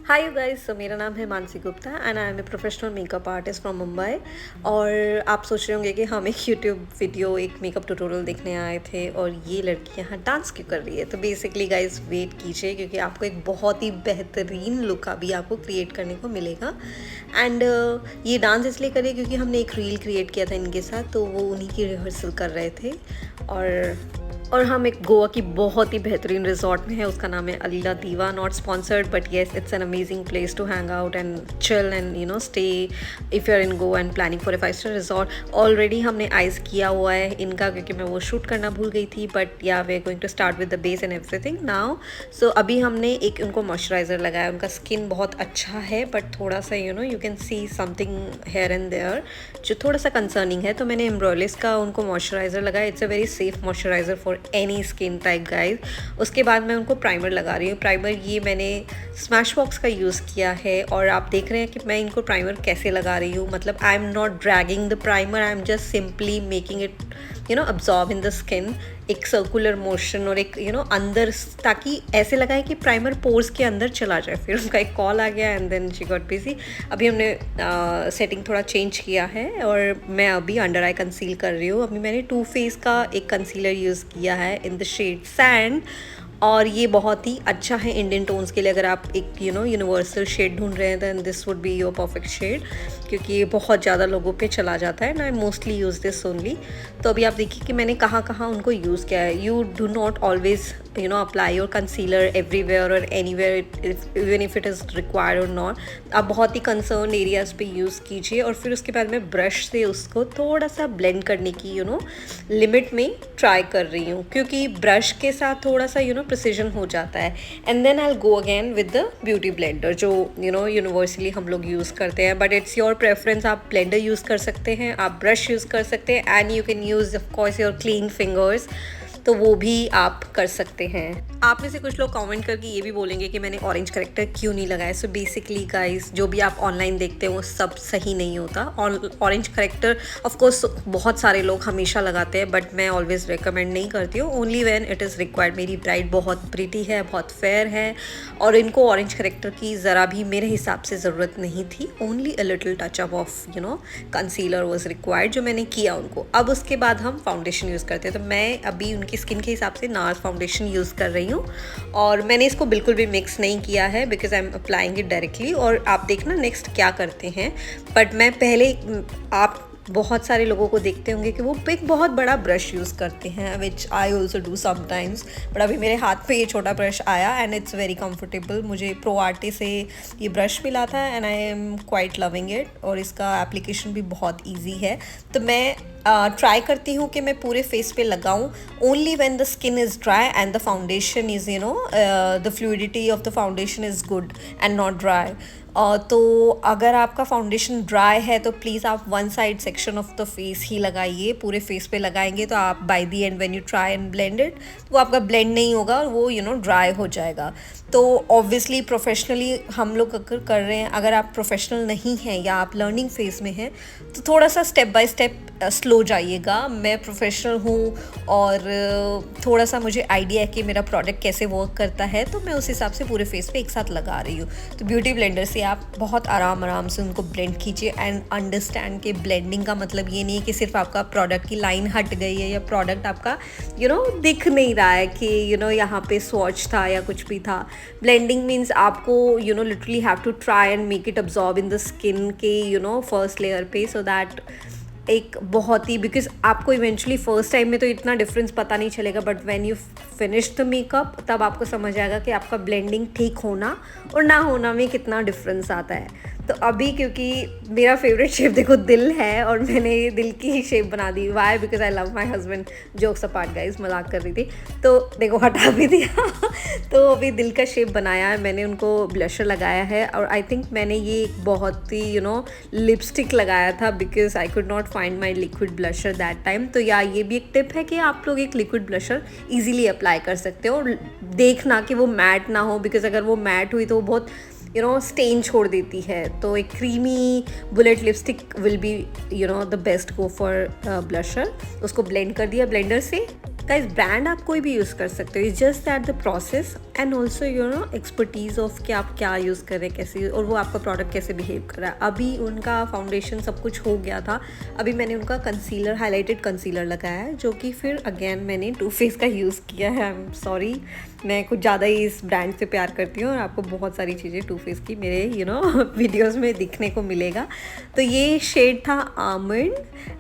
Hi you guys, सो मेरा नाम है Mansi Gupta and I am a professional makeup artist from Mumbai. और आप सोच रहे होंगे कि हम एक यूट्यूब वीडियो, एक मेकअप ट्यूटोरियल देखने आए थे और ये लड़की यहाँ डांस क्यों कर रही है। तो बेसिकली गाइस वेट कीजिए, क्योंकि आपको एक बहुत ही बेहतरीन लुक अभी आपको क्रिएट करने को मिलेगा। एंड ये डांस इसलिए करिए क्योंकि हमने एक रील क्रिएट किया था इनके साथ, तो वो उन्हीं की रिहर्सल कर रहे थे। और हम एक गोवा की बहुत ही बेहतरीन रिजॉर्ट में है, उसका नाम है Alila Diwa. Not sponsored but yes, it's an amazing place to hang out and chill and stay if you are in Goa and planning for a 5 star resort. Already हमने आइस किया हुआ है इनका, क्योंकि मैं वो शूट करना भूल गई थी। But yeah we are going to start with the base and everything now. So अभी हमने एक उनको मॉइस्चराइज़र लगाया। उनका स्किन बहुत अच्छा है बट थोड़ा सा you can see something here and there जो थोड़ा सा कंसर्निंग है। तो मैंने एम्ब्रोलिस का उनको मॉइस्चराइज़र लगाया। It's a very safe moisturiser for any skin type guys. उसके बाद मैं उनको प्राइमर लगा रही हूँ। प्राइमर ये मैंने स्मैश बॉक्स का यूज़ किया है और आप देख रहे हैं कि मैं इनको प्राइमर कैसे लगा रही हूँ। मतलब आई am not dragging the primer, I am just simply making it absorb in the skin. एक सर्कुलर मोशन और एक अंदर, ताकि ऐसे लगाए कि प्राइमर पोर्स के अंदर चला जाए। फिर उनका एक कॉल आ गया and then she got busy. अभी हमने सेटिंग थोड़ा चेंज किया है और मैं अभी अंडर आई कंसील कर रही हूँ। अभी मैंने टू फेस का एक कंसीलर यूज़ किया है इन द शेड सैंड, और ये बहुत ही अच्छा है इंडियन टोन्स के लिए। अगर आप एक यूनिवर्सल शेड ढूंढ रहे हैं than this would be your perfect shade, क्योंकि ये बहुत ज़्यादा लोगों पे चला जाता है and I mostly use this only. तो अभी आप देखिए कि मैंने कहाँ कहाँ उनको यूज़ किया है। You do not always apply your concealer everywhere और anywhere, even if it is required और नॉट। आप बहुत ही कंसर्न एरियाज़ पे यूज़ कीजिए और फिर उसके बाद मैं ब्रश से उसको थोड़ा सा ब्लेंड करने की लिमिट में ट्राई कर रही हूँ, क्योंकि ब्रश के साथ थोड़ा सा प्रिसीजन हो जाता है। And then I will go again with the beauty blender, जो यूनिवर्सली हम लोग यूज़ करते हैं। बट इट्स योर प्रेफरेंस, आप ब्लेंडर यूज़ कर सकते हैं, आप ब्रश यूज़ कर सकते हैं and you can use of course your clean fingers, तो वो भी आप कर सकते हैं। आप में से कुछ लोग कमेंट करके ये भी बोलेंगे कि मैंने ऑरेंज करेक्टर क्यों नहीं लगाया। सो बेसिकली गाइस, जो भी आप ऑनलाइन देखते हो वो सब सही नहीं होता। ऑरेंज करेक्टर ऑफ कोर्स बहुत सारे लोग हमेशा लगाते हैं, बट मैं ऑलवेज रिकमेंड नहीं करती हूँ, only when it is required. मेरी ब्राइड बहुत प्रीटी है, बहुत फेयर है और इनको ऑरेंज करेक्टर की ज़रा भी मेरे हिसाब से ज़रूरत नहीं थी। Only a little touch up of concealer was required, जो मैंने किया उनको। अब उसके बाद हम फाउंडेशन यूज़ करते हैं। तो मैं अभी उनकी स्किन के हिसाब से नार्स फाउंडेशन यूज़ कर रही हूँ और मैंने इसको बिल्कुल भी मिक्स नहीं किया है because I am applying it directly. और आप देखना नेक्स्ट क्या करते हैं। बट मैं पहले, आप बहुत सारे लोगों को देखते होंगे कि वो एक बहुत बड़ा ब्रश यूज़ करते हैं, which I also do sometimes. But अभी मेरे हाथ पे ये छोटा ब्रश आया एंड इट्स वेरी कंफर्टेबल। मुझे प्रो आर्टे से ये ब्रश मिला था and I am quite loving it, और इसका एप्लीकेशन भी बहुत ईजी है। तो मैं ट्राई करती हूँ कि मैं पूरे फेस पे लगाऊँ only when the skin is dry and the foundation is the fluidity of the foundation is good and not dry. तो अगर आपका फाउंडेशन ड्राई है तो प्लीज़ आप one side section of the face ही लगाइए। पूरे फेस पे लगाएंगे तो आप by the end when you try and blend it, वो आपका ब्लेंड नहीं होगा और वो ड्राई हो जाएगा। तो ऑब्वियसली प्रोफेशनली हम लोग अगर कर रहे हैं, अगर आप प्रोफेशनल नहीं हैं या आप लर्निंग फेज में हैं, तो थोड़ा सा स्टेप बाय स्टेप स्लो जाइएगा। मैं प्रोफेशनल हूँ और थोड़ा सा मुझे आइडिया है कि मेरा प्रोडक्ट कैसे वर्क करता है, तो मैं उस हिसाब से पूरे फेस पे एक साथ लगा रही हूँ। तो ब्यूटी ब्लेंडर से आप बहुत आराम से उनको ब्लेंड कीजिए एंड अंडरस्टैंड कि ब्लेंडिंग का मतलब ये नहीं है कि सिर्फ आपका प्रोडक्ट की लाइन हट गई है या प्रोडक्ट आपका दिख नहीं रहा है कि यहाँ पे स्वॉच था या कुछ भी था। ब्लेंडिंग मीन्स आपको literally have to try and make it absorb in the skin के फर्स्ट लेयर पे, सो दैट एक बहुत ही, बिकॉज आपको इवेंचुअली फर्स्ट टाइम में तो इतना डिफरेंस पता नहीं चलेगा, but when you finish the makeup तब आपको समझ आएगा कि आपका ब्लेंडिंग ठीक होना और ना होना में कितना डिफरेंस आता है। तो अभी क्योंकि मेरा फेवरेट शेप देखो दिल है और मैंने दिल की ही शेप बना दी। Why? Because I love my husband. Jokes apart guys, मजाक कर रही थी तो देखो हटा भी दिया। तो अभी दिल का शेप बनाया है मैंने, उनको ब्लशर लगाया है और आई थिंक मैंने ये एक बहुत ही लिपस्टिक लगाया था because I could not find my liquid blusher that time. तो या ये भी एक टिप है कि आप लोग एक लिक्विड ब्लशर ईजिली अप्लाई कर सकते हो और देखना कि वो मैट ना हो, बिकॉज अगर वो मैट हुई तो वो बहुत स्टेन छोड़ देती है। तो एक creamy bullet lipstick will be the best go for blusher. उसको ब्लेंड कर दिया ब्लेंडर से। गाइस ब्रांड आप कोई भी यूज़ कर सकते हो, it's just that the process and also expertise of कि आप क्या यूज़ करें कैसे, और वो आपका प्रोडक्ट कैसे बिहेव कर रहा है। अभी उनका फाउंडेशन सब कुछ हो गया था, अभी मैंने उनका कंसीलर, हाइलाइटेड कंसीलर लगाया है, जो कि फिर अगेन मैंने टू फेस का यूज़ किया है। आई एम सॉरी, मैं कुछ ज़्यादा ही इस ब्रांड से प्यार करती हूँ और आपको बहुत सारी चीज़ें टू फेस की मेरे वीडियोज़ में दिखने को मिलेगा। तो ये शेड था आमंड,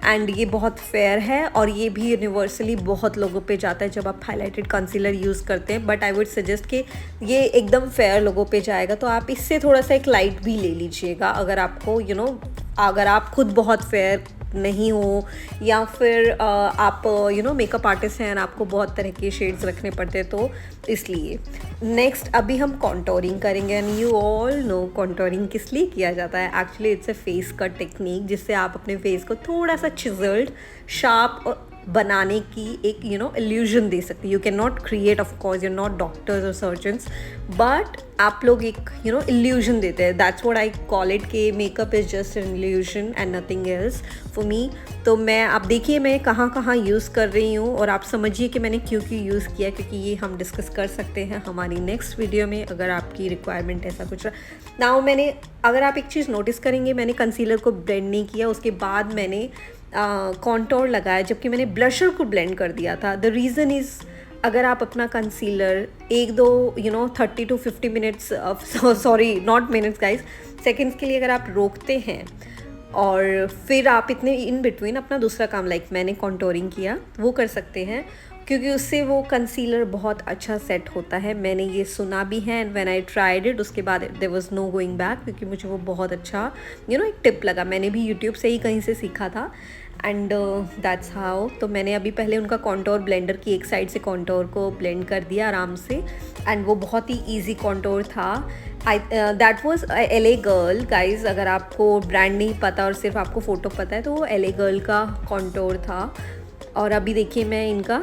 एंड ये बहुत फेयर है और ये भी यूनिवर्सली बहुत लोगों पे जाता है जब आप हाइलाइटेड कंसीलर यूज़ करते हैं। बट आई वुड सजेस्ट कि ये एकदम फेयर लोगों पे जाएगा, तो आप इससे थोड़ा सा एक लाइट भी ले लीजिएगा अगर आपको अगर आप खुद बहुत फेयर नहीं हो, या फिर आप मेकअप आर्टिस्ट हैं और आपको बहुत तरह के शेड्स रखने पड़ते हैं, तो इसलिए। नेक्स्ट अभी हम कॉन्टोरिंग करेंगे, and you all know contouring किस लिए किया जाता है। Actually it's a face cut technique, जिससे आप अपने फेस को थोड़ा सा चिजल्ड, शार्प बनाने की एक इल्यूजन दे सकते हैं। You can not create, of course you are not doctors और सर्जन्स, बट आप लोग एक इल्यूजन देते हैं। That's what I call it, कि makeup is just an illusion and nothing else for me. तो मैं, आप देखिए मैं कहाँ कहाँ यूज़ कर रही हूँ, और आप समझिए कि मैंने क्यों यूज़ किया, क्योंकि ये हम डिस्कस कर सकते हैं हमारी नेक्स्ट वीडियो में अगर आपकी रिक्वायरमेंट ऐसा कुछ रहा। नाउ अगर आप एक चीज़ नोटिस करेंगे, मैंने कंसीलर को ब्लेंड नहीं किया, उसके बाद मैंने कॉन्टोर लगाया, जबकि मैंने ब्लशर को ब्लेंड कर दिया था। द रीज़न इज़, अगर आप अपना concealer 30 to 50 minutes, sorry not minutes guys, seconds के लिए अगर आप रोकते हैं और फिर आप इतने इन बिटवीन अपना दूसरा काम, लाइक मैंने कॉन्टोरिंग किया, वो कर सकते हैं, क्योंकि उससे वो कंसीलर बहुत अच्छा सेट होता है। मैंने ये सुना भी है, and when I tried it, उसके बाद there was no going back, क्योंकि मुझे वो बहुत अच्छा एक टिप लगा। मैंने भी यूट्यूब से ही कहीं से सीखा था, एंड दैट्स हाउ। तो मैंने अभी पहले उनका कॉन्टोर ब्लेंडर की एक साइड से कॉन्टोर को ब्लेंड कर दिया आराम से, एंड वो बहुत ही ईजी कॉन्टोर था। That was LA girl guys, अगर आपको ब्रांड नहीं पता और सिर्फ आपको फ़ोटो पता है, तो वो LA गर्ल का कॉन्टोर था। और अभी देखिए मैं इनका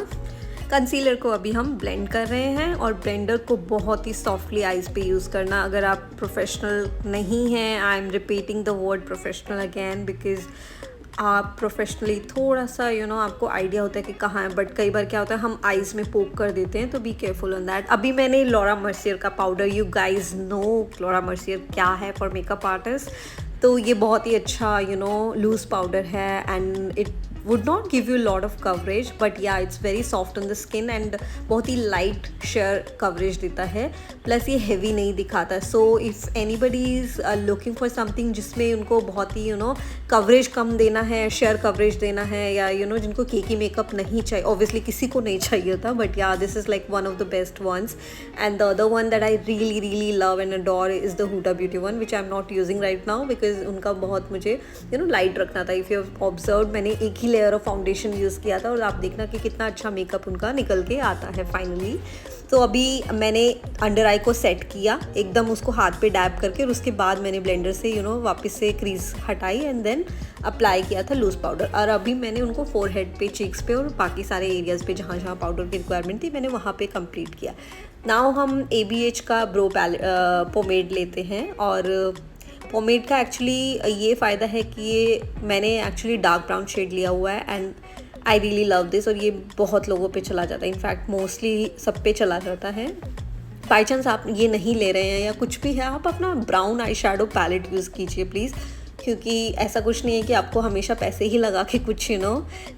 कंसीलर को अभी हम ब्लेंड कर रहे हैं, और ब्लेंडर को बहुत ही सॉफ्टली आइज़ पे यूज़ करना। अगर आप प्रोफेशनल नहीं हैं, I am repeating the word professional again, because आप प्रोफेशनली थोड़ा सा आपको आइडिया होता है कि कहाँ है, बट कई बार क्या होता है हम आइज़ में पोक कर देते हैं, तो बी केयरफुल ऑन दैट। अभी मैंने लॉरा मर्सियर का powder, you guys know Laura Mercier क्या है फॉर मेकअप आर्टिस्ट, तो ये बहुत ही अच्छा लूज़ पाउडर है, and it would not give you a lot of coverage, but yeah it's very soft on the skin and बहुत ही light sheer coverage देता है, plus ये heavy नहीं दिखाता। so if anybody is looking for something जिसमें उनको बहुत ही coverage कम देना है, sheer coverage देना है, या जिनको केकी मेकअप नहीं चाहिए, obviously किसी को नहीं चाहिए था, but yeah this is like one of the best ones, and the other one that I really love and adore is the Huda Beauty one, which I'm not using right now because उनका बहुत मुझे light रखना था। if you have observed, मैंने एक ही layer of foundation use किया था, और आप देखना कि कितना अच्छा मेकअप उनका निकल के आता है फाइनली। तो अभी मैंने अंडर आई को सेट किया एकदम, उसको हाथ पे डैब करके, और उसके बाद मैंने ब्लेंडर से वापस से क्रीज हटाई, एंड देन अप्लाई किया था लूज़ पाउडर। और अभी मैंने उनको फोरहेड पे, चीक्स पे, और बाकी सारे एरियाज़ पे जहाँ जहाँ पाउडर की रिक्वायरमेंट थी मैंने वहाँ पे कंप्लीट किया। नाउ हम ABH का ब्रो पोमेड लेते हैं, और पोमेड का एक्चुअली ये फ़ायदा है कि ये मैंने एक्चुअली डार्क ब्राउन शेड लिया हुआ है, and I really love this, और ये बहुत लोगों पे चला जाता है, इनफैक्ट मोस्टली सब पे चला जाता है। बाई चांस आप ये नहीं ले रहे हैं या कुछ भी है, आप अपना brown eye shadow palette use कीजिए प्लीज़, क्योंकि ऐसा कुछ नहीं है कि आपको हमेशा पैसे ही लगा के कुछ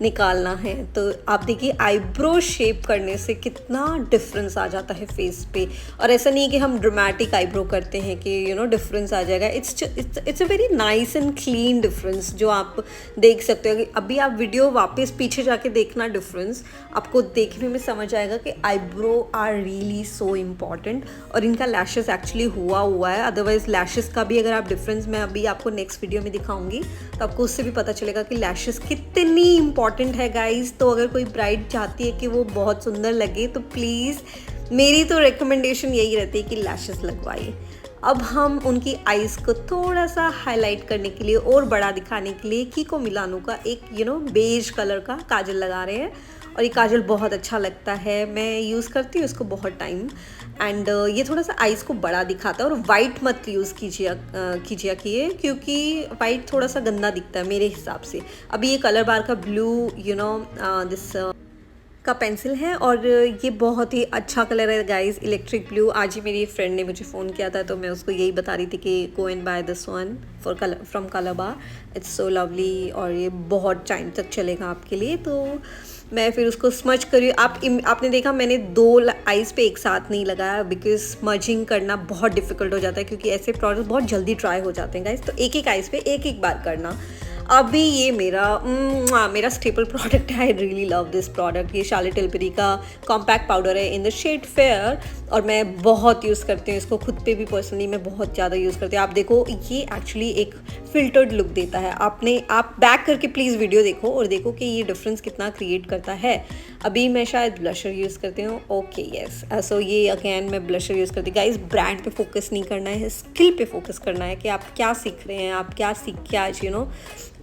निकालना है। तो आप देखिए आईब्रो शेप करने से कितना डिफरेंस आ जाता है फेस पे, और ऐसा नहीं है कि हम ड्रामेटिक आईब्रो करते हैं कि डिफरेंस आ जाएगा। It's a very nice and clean difference जो आप देख सकते हो। अभी आप वीडियो वापस पीछे जाके देखना, डिफरेंस आपको देखने में समझ आएगा कि eyebrow are really so important, और इनका लैशेस एक्चुअली हुआ है। अदरवाइज लैशेस का भी अगर आप डिफरेंस, मैं अभी आपको नेक्स्ट वीडियो में दिखाऊंगी, तो आपको उससे भी पता चलेगा कि लैशेस कितनी इंपॉर्टेंट है गाइस। तो अगर कोई ब्राइड चाहती है कि वो बहुत सुंदर लगे, तो प्लीज़ मेरी तो रिकमेंडेशन यही रहती है कि लैशेस लगवाइए। अब हम उनकी आईज़ को थोड़ा सा हाईलाइट करने के लिए और बड़ा दिखाने के लिए कीको मिलानो का एक बेज कलर का काजल लगा रहे हैं, और ये काजल बहुत अच्छा लगता है, मैं यूज़ करती हूँ इसको बहुत टाइम, एंड ये थोड़ा सा आईज़ को बड़ा दिखाता है। और वाइट मत यूज़ कीजिए क्योंकि वाइट थोड़ा सा गंदा दिखता है मेरे हिसाब से। अभी ये कलर बार का ब्लू दिस का पेंसिल है और ये बहुत ही अच्छा कलर है गाइस, इलेक्ट्रिक ब्लू। आज ही मेरी फ्रेंड ने मुझे फ़ोन किया था तो मैं उसको यही बता रही थी कि go and buy this one for colour from Colorbar, it's so lovely और ये बहुत टाइम तक चलेगा आपके लिए। तो मैं फिर उसको स्मच करी। आपने देखा मैंने 2 आइज़ पे एक साथ नहीं लगाया बिकॉज स्मजिंग करना बहुत डिफिकल्ट हो जाता है क्योंकि ऐसे प्रोडक्ट बहुत जल्दी ड्राई हो जाते हैं गाइस। तो एक एक आइज़ पे एक एक बार करना। अभी ये मेरा स्टेपल प्रोडक्ट है। I really love this product. ये शार्लेट टिलबरी का कॉम्पैक्ट पाउडर है इन द शेड फेयर और मैं बहुत यूज़ करती हूँ इसको, खुद पे भी पर्सनली मैं बहुत ज़्यादा यूज़ करती हूँ। आप देखो ये एक्चुअली एक फिल्टर्ड लुक देता है। आप बैक करके प्लीज़ वीडियो देखो और देखो कि ये डिफरेंस कितना क्रिएट करता है। अभी मैं शायद ब्लशर यूज़ करती हूँ। ओके यस, सो ये अगेन मैं ब्लशर यूज़ करती हूँ। गाइस ब्रांड पे फोकस नहीं करना है, स्किल पे फोकस करना है कि आप क्या सीख रहे हैं, आप क्या सीख के आज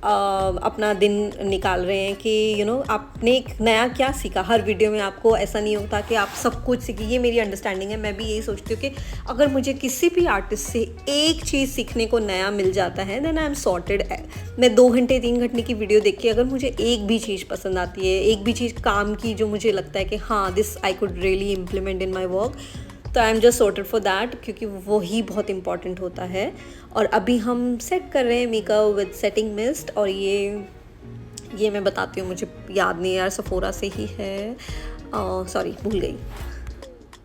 अपना दिन निकाल रहे हैं कि आपने एक नया क्या सीखा। हर वीडियो में आपको ऐसा नहीं होता कि आप सब कुछ सीखिए। ये मेरी अंडरस्टैंडिंग है। मैं भी यही सोचती हूँ कि अगर मुझे किसी भी आर्टिस्ट से एक चीज़ सीखने को नया मिल जाता है देन आई एम सॉर्टेड। मैं 2 घंटे 3 घंटे की वीडियो देख के अगर मुझे एक भी चीज़ पसंद आती है, एक भी चीज़ काम की जो मुझे लगता है कि हाँ this I could really implement in my work, तो I am just sorted for that, क्योंकि वही बहुत इंपॉर्टेंट होता है। और अभी हम सेट कर रहे हैं मेकअप विद सेटिंग मिस्ट और ये मैं बताती हूँ, मुझे याद नहीं यार, सफोरा से ही है, सॉरी भूल गई।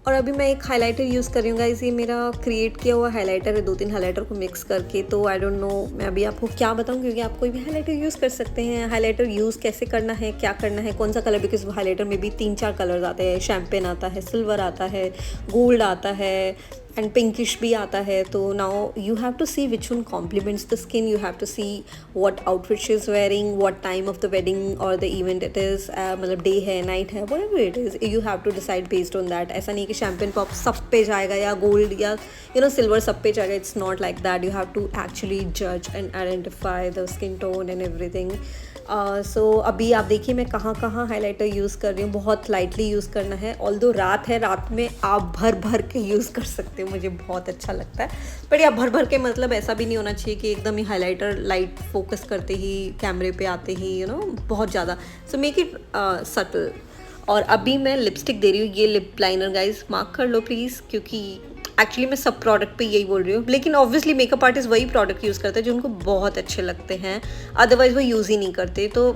और अभी मैं एक हाइलाइटर यूज़ कर रही हूँ गाइस। ये मेरा क्रिएट किया हुआ हाइलाइटर है, 2-3 हाइलाइटर को मिक्स करके। तो आई डोंट नो मैं अभी आपको क्या बताऊँ, क्योंकि आप कोई भी हाइलाइटर यूज़ कर सकते हैं। हाइलाइटर यूज़ कैसे करना है, क्या करना है, कौन सा कलर, बिकॉज हाइलाइटर में भी 3-4 कलर्स आते हैं। शैम्पेन आता है, सिल्वर आता है, गोल्ड आता है एंड पिंकिश भी आता है। तो now you have to see which one compliments the skin, you have to see what outfit she is wearing, what time of the wedding और द इवेंट इट इज़, मतलब day है, night है, whatever it is, you have to decide based on that. ऐसा नहीं कि champagne pop सब पे जाएगा या गोल्ड या सिल्वर सब पे जाएगा। It's not like that. You have to actually जज and identify the skin tone and everything. So अभी आप देखिए मैं कहाँ कहाँ हाइलाइटर यूज़ कर रही हूँ। बहुत लाइटली यूज़ करना है, ऑल्दो रात है, रात में आप भर भर के यूज़ कर सकते हो, मुझे बहुत अच्छा लगता है। बट या भर भर के मतलब ऐसा भी नहीं होना चाहिए कि एकदम ही हाइलाइटर लाइट फोकस करते ही कैमरे पे आते ही बहुत ज़्यादा। So make it subtle. और अभी मैं लिपस्टिक दे रही हूँ, ये लिप लाइनर गाइज मार्क कर लो प्लीज़, क्योंकि एक्चुअली मैं सब प्रोडक्ट पे यही बोल रही हूँ, लेकिन ऑब्वियसली मेकअप आर्टिस्ट वही प्रोडक्ट यूज़ करते हैं जो उनको बहुत अच्छे लगते हैं, अदरवाइज वो यूज़ ही नहीं करते। तो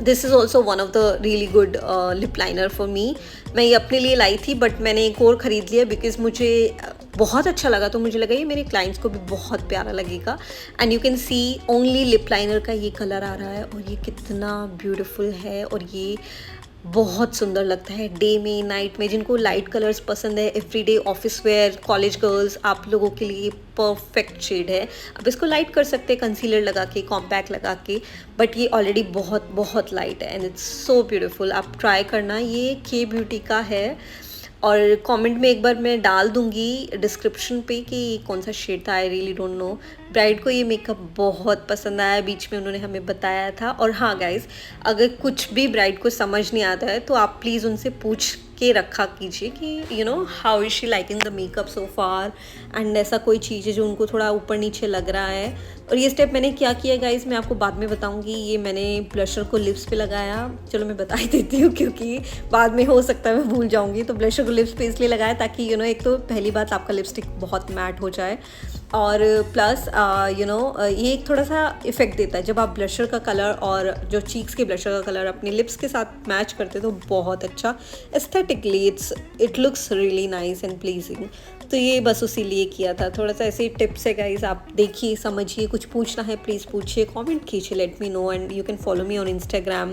this is also one of the really good lip liner for me. मैं ये अपने लिए लाई थी बट मैंने एक और ख़रीद लिया बिकॉज मुझे बहुत अच्छा लगा, तो मुझे लगा ये मेरे क्लाइंट्स को भी बहुत प्यारा लगेगा। And you can C only lip liner का ये कलर आ रहा है और ये कितना ब्यूटीफुल है और ये बहुत सुंदर लगता है डे में, नाइट में। जिनको लाइट कलर्स पसंद है, everyday office where, college girls, आप लोगों के लिए परफेक्ट शेड है। अब इसको लाइट कर सकते हैं कंसीलर लगा के, कॉम्पैक्ट लगा के, बट ये ऑलरेडी बहुत बहुत लाइट है एंड इट्स सो ब्यूटीफुल। आप ट्राई करना, ये के ब्यूटी का है और कमेंट में एक बार मैं डाल दूंगी डिस्क्रिप्शन पे कि कौन सा शेड था। I really don't know. Bride को ये मेकअप बहुत पसंद आया, बीच में उन्होंने हमें बताया था। और हाँ गाइज, अगर कुछ भी ब्राइड को समझ नहीं आता है तो आप प्लीज़ उनसे पूछ के रखा कीजिए कि how is she liking the makeup so far, and ऐसा कोई चीज़ है जो उनको थोड़ा ऊपर नीचे लग रहा है। और ये स्टेप मैंने क्या किया गाइज मैं आपको बाद में बताऊंगी। ये मैंने ब्लशर को लिप्स पे लगाया, चलो मैं बता ही देती हूँ क्योंकि बाद में हो सकता है मैं भूल जाऊंगी। तो ब्लशर को लिप्स पे इसलिए लगाया ताकि एक तो पहली बात आपका लिपस्टिक बहुत मैट हो जाए और प्लस ये एक थोड़ा सा इफ़ेक्ट देता है जब आप ब्लशर का कलर और जो चीक्स के ब्लशर का कलर अपने लिप्स के साथ मैच करते तो बहुत अच्छा aesthetically it looks really nice and pleasing. तो ये बस उसी लिए किया था। थोड़ा सा ऐसे टिप्स है गाइज, आप देखिए समझिए, कुछ पूछना है प्लीज़ पूछिए, कमेंट कीजिए, let me know and you can follow me on Instagram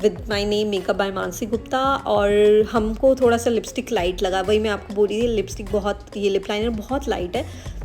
with my name makeup bye Mansi Gupta. और हमको थोड़ा सा लिपस्टिक लाइट लगा, वही मैं आपको बोल रही थी, लिपस्टिक बहुत, ये लिप लाइनर बहुत लाइट है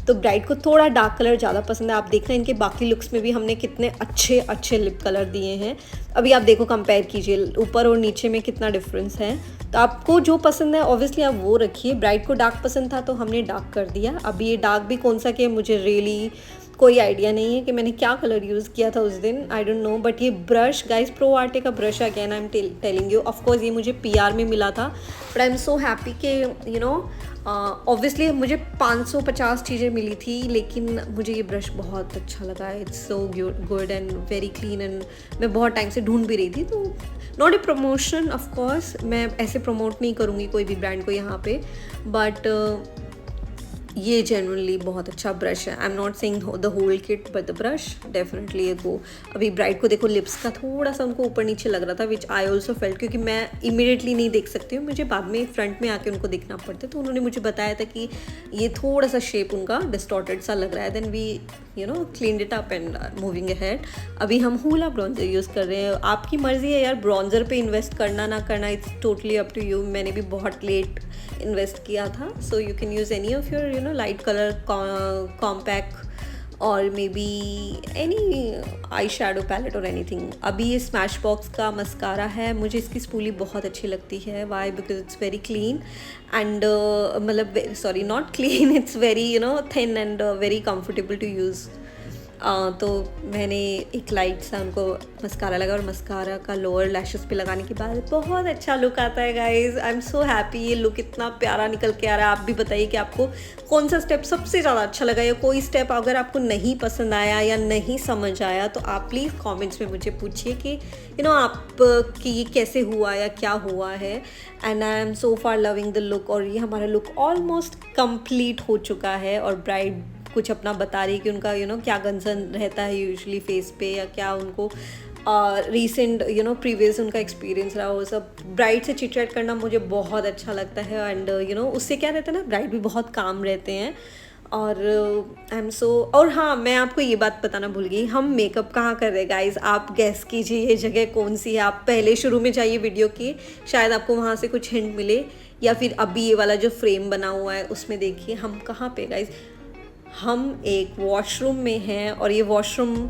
तो ब्राइड को थोड़ा डार्क कलर ज़्यादा पसंद है। आप देखना इनके बाकी लुक्स में भी हमने कितने अच्छे अच्छे लिप कलर दिए हैं। अभी आप देखो, कंपेयर कीजिए ऊपर और नीचे में कितना डिफरेंस है। तो आपको जो पसंद है ऑब्वियसली आप वो रखिए। ब्राइड को डार्क पसंद था तो हमने डार्क कर दिया। अभी ये डार्क भी कौन सा कि मुझे रियली कोई आइडिया नहीं है कि मैंने क्या कलर यूज़ किया था उस दिन, आई डोंट नो। बट ये ब्रश गाइस, प्रो आर्टे का brush again I am telling you, of course ये मुझे पीआर में मिला था, but I am so happy कि यू नो ऑब्वियसली मुझे 550 चीज़ें मिली थी, लेकिन मुझे ये ब्रश बहुत अच्छा लगा। It's so good and very clean, and मैं बहुत टाइम से ढूंढ भी रही थी। तो not a promotion, of course मैं ऐसे प्रमोट नहीं करूँगी कोई भी ब्रांड को यहाँ पे, बट ये जेन्युइनली बहुत अच्छा ब्रश है। I am not saying the whole kit but the brush definitely ये वो। अभी ब्राइड को देखो, लिप्स का थोड़ा सा उनको ऊपर नीचे लग रहा था, विच आई ऑल्सो फेल्ट, क्योंकि मैं इमीडिएटली नहीं देख सकती हूँ, मुझे बाद में फ्रंट में आके उनको देखना पड़ता है। तो उन्होंने मुझे बताया था कि ये थोड़ा सा शेप उनका डिस्टॉर्टेड सा लग रहा है। Then we cleaned it up and moving ahead. अभी हम हूला ब्रॉन्जर यूज़ कर रहे हैं। आपकी मर्जी है यार, ब्रॉन्जर पे इन्वेस्ट करना ना करना, it's totally up to you. मैंने भी बहुत लेट इन्वेस्ट किया था, so you can use any of your light colour compact और maybe any eye shadow palette और एनीथिंग। अभी ये स्मैश बॉक्स का मस्कारा है, मुझे इसकी स्पूली बहुत अच्छी लगती है। Why? Because it's very clean and मतलब sorry not clean, it's very thin and very comfortable to use. तो मैंने एक लाइट सा उनको मस्कारा लगा, और मस्कारा का लोअर लैशेस पे लगाने के बाद बहुत अच्छा लुक आता है guys. I am so happy, ये लुक इतना प्यारा निकल के आ रहा है। आप भी बताइए कि आपको कौन सा स्टेप सबसे ज़्यादा अच्छा लगा, या कोई स्टेप अगर आपको नहीं पसंद आया या नहीं समझ आया तो आप प्लीज़ कमेंट्स में मुझे पूछिए कि आप कि ये कैसे हुआ या क्या हुआ है। And I am so far loving the look, और ये हमारा लुक ऑलमोस्ट कंप्लीट हो चुका है। और ब्राइड कुछ अपना बता रही है कि उनका क्या कंसर्न रहता है यूजुअली फेस पे, या क्या उनको रीसेंट प्रीवियस उनका एक्सपीरियंस रहा, वो सब। ब्राइड से चिट चैट करना मुझे बहुत अच्छा लगता है, एंड उससे क्या रहता है ना, ब्राइड भी बहुत काम रहते हैं। और आई एम सो, और हाँ, मैं आपको ये बात बताना भूल गई, हम मेकअप कहाँ कर रहे हैं गाइज, आप गेस कीजिए ये जगह कौन सी है। आप पहले शुरू में जाइए वीडियो के, शायद आपको वहाँ से कुछ हिंट मिले, या फिर अभी ये वाला जो फ्रेम बना हुआ है उसमें देखिए हम कहाँ पे गाइज। हम एक वॉशरूम में हैं, और ये washroom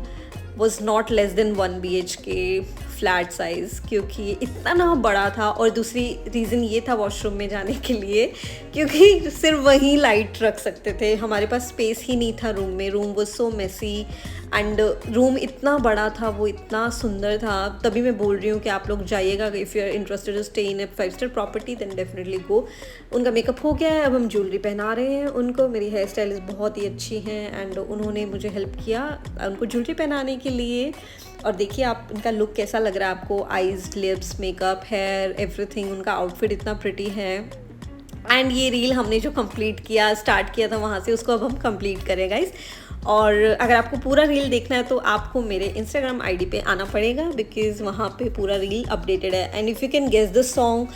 was not less than 1 BHK flat size, क्योंकि इतना ना बड़ा था। और दूसरी रीज़न ये था वॉशरूम में जाने के लिए, क्योंकि सिर्फ वहीं लाइट रख सकते थे, हमारे पास स्पेस ही नहीं था रूम में। Room was so messy, and room इतना बड़ा था, वो इतना सुंदर था। तभी मैं बोल रही हूँ कि आप लोग जाइएगा, if you are interested to stay in a 5-star property then definitely go. उनका मेकअप हो गया है, अब हम ज्वेलरी पहना रहे हैं उनको। मेरी हेयर स्टाइलिस्ट बहुत ही अच्छी हैं, एंड उन्होंने मुझे हेल्प किया उनको ज्वेलरी पहनाने के लिए। और देखिए आप इनका लुक कैसा लग रहा है आपको, eyes, lips, makeup, hair, everything. उनका आउटफिट इतना प्रिटी है। एंड ये रील हमने जो कंप्लीट किया, स्टार्ट किया था वहाँ से, उसको अब हम कंप्लीट करें गाइस। और अगर आपको पूरा रील देखना है तो आपको मेरे इंस्टाग्राम आईडी पे आना पड़ेगा, बिकॉज वहाँ पे पूरा रील अपडेटेड है। And if you can guess the song,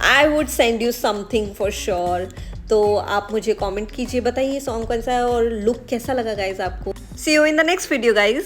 I would send you something for sure. तो आप मुझे कमेंट कीजिए, बताइए सॉन्ग कौन सा है और लुक कैसा लगा गाइज आपको। See you in the next video guys.